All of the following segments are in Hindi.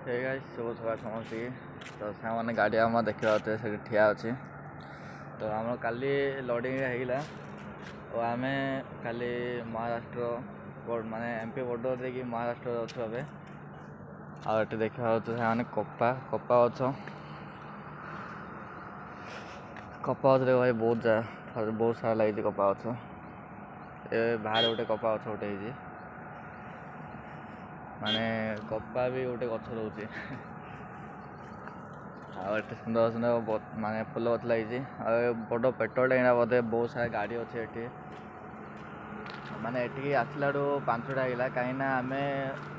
हे गाइस शुभ सकाळ समस्ती तो सामने गाड़ी आम देखा से ठिया अच्छे तो आम काली लोडिंग होगा और आम काली महाराष्ट्र माने एमपी बॉर्डर देखिए महाराष्ट्र अच्छे ए आठ देखा से कपा कपा गछ कपा गछ भाई बहुत सारा लगी कपा गछ ए बाहर गोटे कपा गछ गोटे माने कपा भी गोटे गछ रोचे आठ सुंदर सुंदर माने फुल गछ लगी बड़ पेट्रोल टैंक बोधे बहुत सारा गाड़ी अच्छे ये माने ये आसला 5टा होगा कहीं आम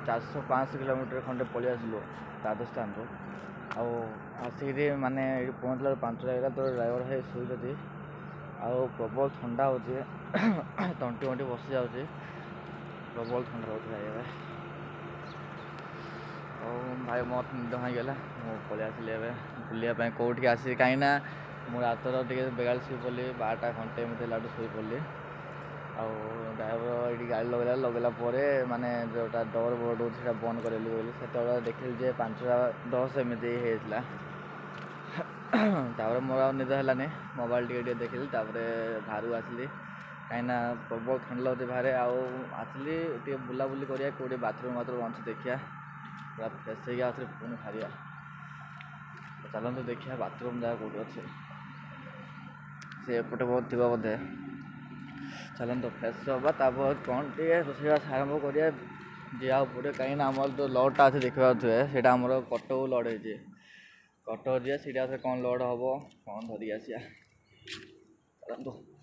400-500 किलोमीटर खंडे पलि आसलु राजस्थान रू आसिक माने पहुँचला 5टा होगा तो ड्राइवर भाई शुई प्रबल ठंडा हो तंटी वंटी बसी जाऊँगी प्रबल ठंडा हो भाई मत निद होगला मुझे पलि आसली बुलाप कौटी आसी कहीं मुझे रातर टे बेगा शुई पड़ी 12टा घंटे मत लाटू शुई पड़ी ड्राइवर ये गाड़ी लगेला माने जोटा डोर बोर्ड से बंद करेली बोली से देखिली जे 5:10 एमती होता मोर निद है मोबाइल टे देखिली बाहर आसली कहीं प्रबल ठंड लगे बाहर आसली टे बुलाबुली करिया कौटे बाथरूम अच्छे देखिया पूरा फ्रेश हो पुणी बाहर चलते देखिए बाथरूम जगह कौट अच्छे से एपटे बहुत थी बोधे चलते फ्रेश हाँ कौन टे रोषेईबास आरंभ करिया जा पड़े कहीं आम जो लड्टा अच्छे देखा से कटक लड हो कटक जा सीटा कौन लड हम कौन धरिक आसिया चलते